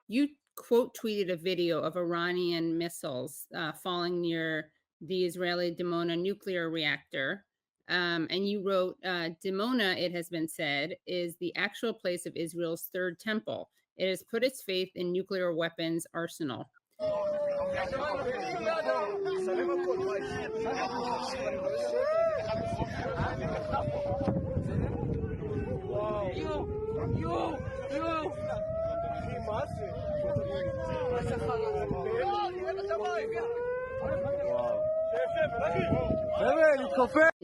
You quote tweeted a video of Iranian missiles falling near the Israeli Dimona nuclear reactor. And you wrote, Dimona, it has been said, is the actual place of Israel's third temple. It has put its faith in nuclear weapons arsenal.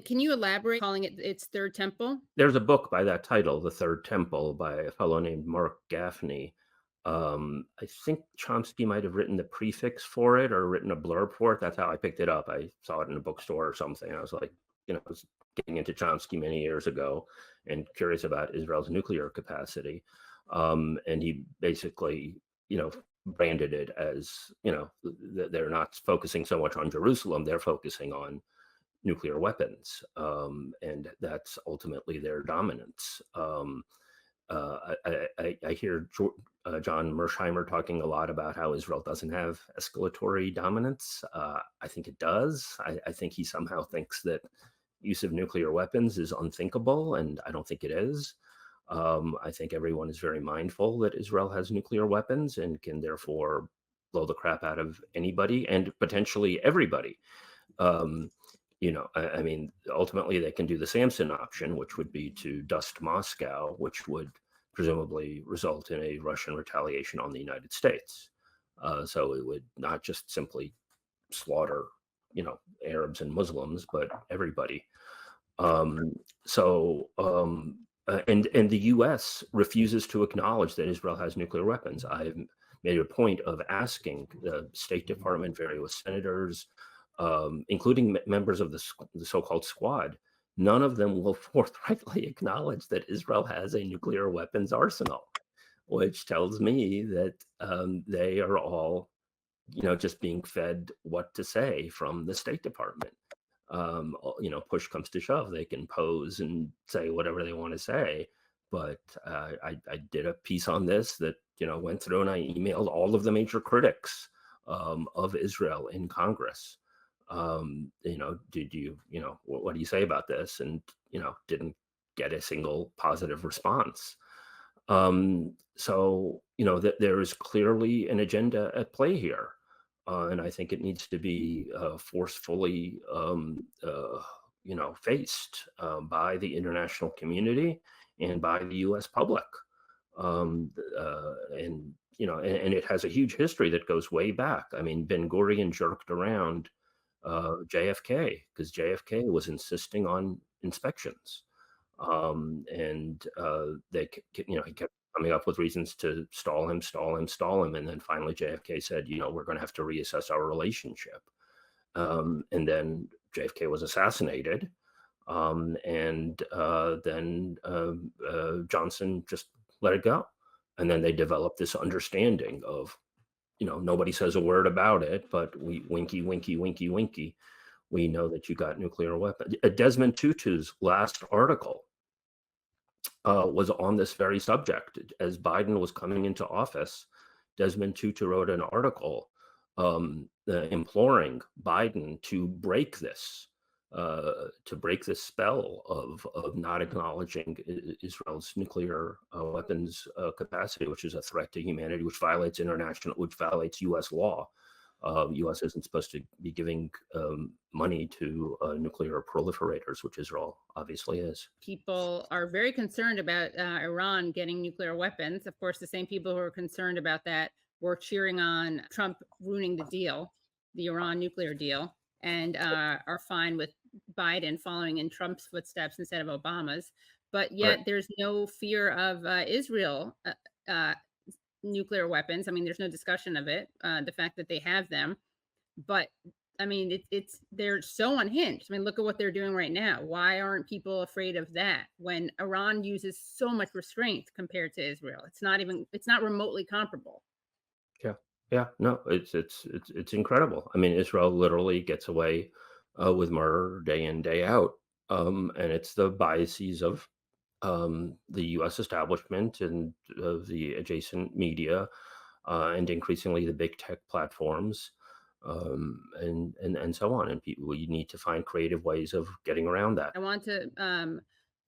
Can you elaborate calling it its third temple? There's a book by that title, The Third Temple, by a fellow named Mark Gaffney. I think Chomsky might have written the prefix for it or written a blurb for it. That's how I picked it up. I saw it in a bookstore or something. I was like, I was getting into Chomsky many years ago and curious about Israel's nuclear capacity. And he basically, branded it as, they're not focusing so much on Jerusalem, they're focusing on nuclear weapons. And that's ultimately their dominance. I hear John Mearsheimer talking a lot about how Israel doesn't have escalatory dominance. I think it does. I think he somehow thinks that use of nuclear weapons is unthinkable, and I don't think it is. I think everyone is very mindful that Israel has nuclear weapons and can therefore blow the crap out of anybody and potentially everybody. I mean, ultimately they can do the Sampson option, which would be to dust Moscow, which would presumably result in a Russian retaliation on the United States. So it would not just simply slaughter, Arabs and Muslims, but everybody. And the U.S. refuses to acknowledge that Israel has nuclear weapons. I've made a point of asking the State Department, various senators, including members of the so-called Squad. None of them will forthrightly acknowledge that Israel has a nuclear weapons arsenal, which tells me that they are all, just being fed what to say from the State Department. Push comes to shove, they can pose and say whatever they want to say. But I did a piece on this that, went through, and I emailed all of the major critics of Israel in Congress. Did you, what do you say about this? And, didn't get a single positive response. So, there is clearly an agenda at play here. And I think it needs to be forcefully, faced by the international community and by the U.S. public. And it has a huge history that goes way back. I mean, Ben-Gurion jerked around J.F.K. because J.F.K. was insisting on inspections. They, he kept coming up with reasons to stall him. And then finally JFK said, we're going to have to reassess our relationship. And then JFK was assassinated. Then Johnson just let it go. And then they developed this understanding of, nobody says a word about it, but we winky, winky, winky, winky. We know that you got nuclear weapons. Desmond Tutu's last article was on this very subject. As Biden was coming into office, Desmond Tutu wrote an article imploring Biden to break this spell of not acknowledging Israel's nuclear weapons capacity, which is a threat to humanity, which violates U.S. law. U.S. isn't supposed to be giving money to nuclear proliferators, which Israel obviously is. People are very concerned about Iran getting nuclear weapons. Of course, the same people who are concerned about that were cheering on Trump ruining the deal, the Iran nuclear deal, and are fine with Biden following in Trump's footsteps instead of Obama's. But yet Right. There's no fear of Israel nuclear weapons. I mean, there's no discussion of it, the fact that they have them. But I mean, they're so unhinged. I mean, look at what they're doing right now. Why aren't people afraid of that when Iran uses so much restraint compared to Israel? It's not remotely comparable. Yeah, no, it's incredible. I mean, Israel literally gets away with murder day in, day out. And it's the biases of the U.S. establishment and the adjacent media, and increasingly the big tech platforms, and so on. And people, we need to find creative ways of getting around that. I want to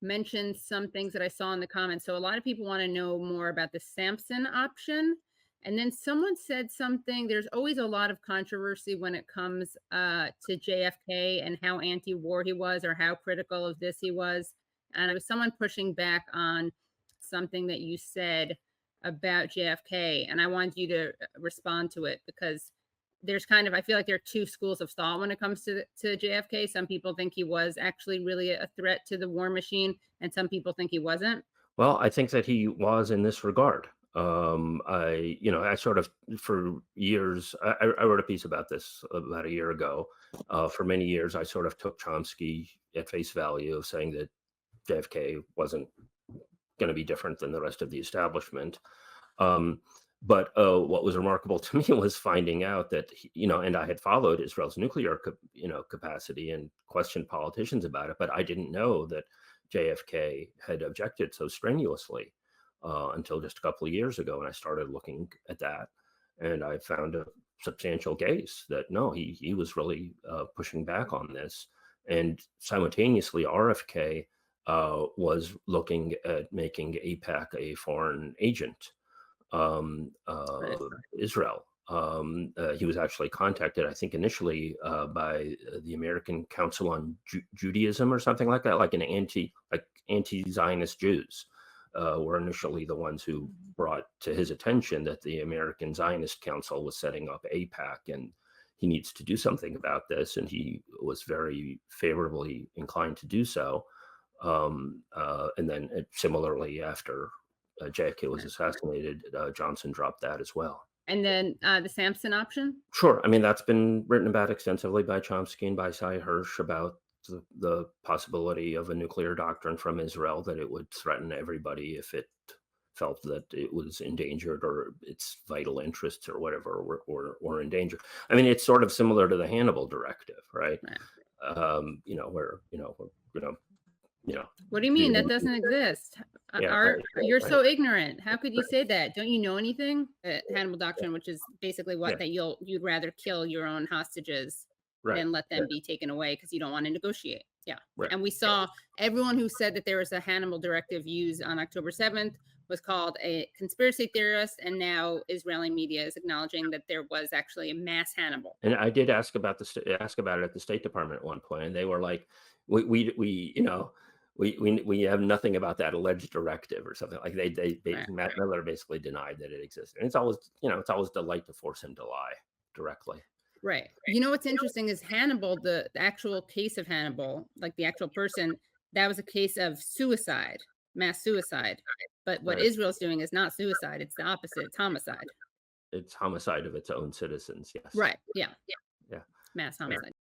mention some things that I saw in the comments. So a lot of people want to know more about the Sampson option. And then someone said something. There's always a lot of controversy when it comes to JFK and how anti-war he was or how critical of this he was. And it was someone pushing back on something that you said about JFK. And I want you to respond to it because there's kind of, I feel like there are two schools of thought when it comes to JFK. Some people think he was actually really a threat to the war machine, and some people think he wasn't. Well, I think that he was in this regard. I sort of, for years, I wrote a piece about this about a year ago. For many years, I sort of took Chomsky at face value of saying that JFK wasn't going to be different than the rest of the establishment. But what was remarkable to me was finding out that, and I had followed Israel's nuclear, capacity and questioned politicians about it, but I didn't know that JFK had objected so strenuously until just a couple of years ago. And I started looking at that, and I found a substantial case that no, he was really pushing back on this. And simultaneously, RFK was looking at making AIPAC a foreign agent, Right. Israel. He was actually contacted, I think, initially by the American Council on Judaism or something like that, like anti-Zionist Jews were initially the ones who brought to his attention that the American Zionist Council was setting up AIPAC and he needs to do something about this, and he was very favorably inclined to do so. And then similarly, after JFK was assassinated, Johnson dropped that as well. And then the Sampson option. Sure. I mean, that's been written about extensively by Chomsky and by Cy Hirsch about the possibility of a nuclear doctrine from Israel, that it would threaten everybody if it felt that it was endangered or its vital interests or whatever were in danger. I mean, it's sort of similar to the Hannibal Directive, right? Right. Where, What do you mean that doesn't exist? yeah, You're right, so ignorant. How could you say that? Don't you know anything? Hannibal Doctrine, which is basically what yeah, that you'd rather kill your own hostages right, than let them be taken away because you don't want to negotiate. Yeah. right. And we saw everyone who said that there was a Hannibal Directive used on October 7th was called a conspiracy theorist, and now Israeli media is acknowledging that there was actually a mass Hannibal. And I did ask about ask about it at the State Department at one point, and they were like, we have nothing about that alleged directive or something like Right. Matt Miller basically denied that it existed. And it's always delight to force him to lie directly. Right. You know what's interesting is Hannibal, the actual case of Hannibal, like the actual person, that was a case of suicide, mass suicide. But what Right? Israel's doing is not suicide, it's the opposite, it's homicide. It's homicide of its own citizens. Yes. Right. Yeah. Yeah. Mass homicide.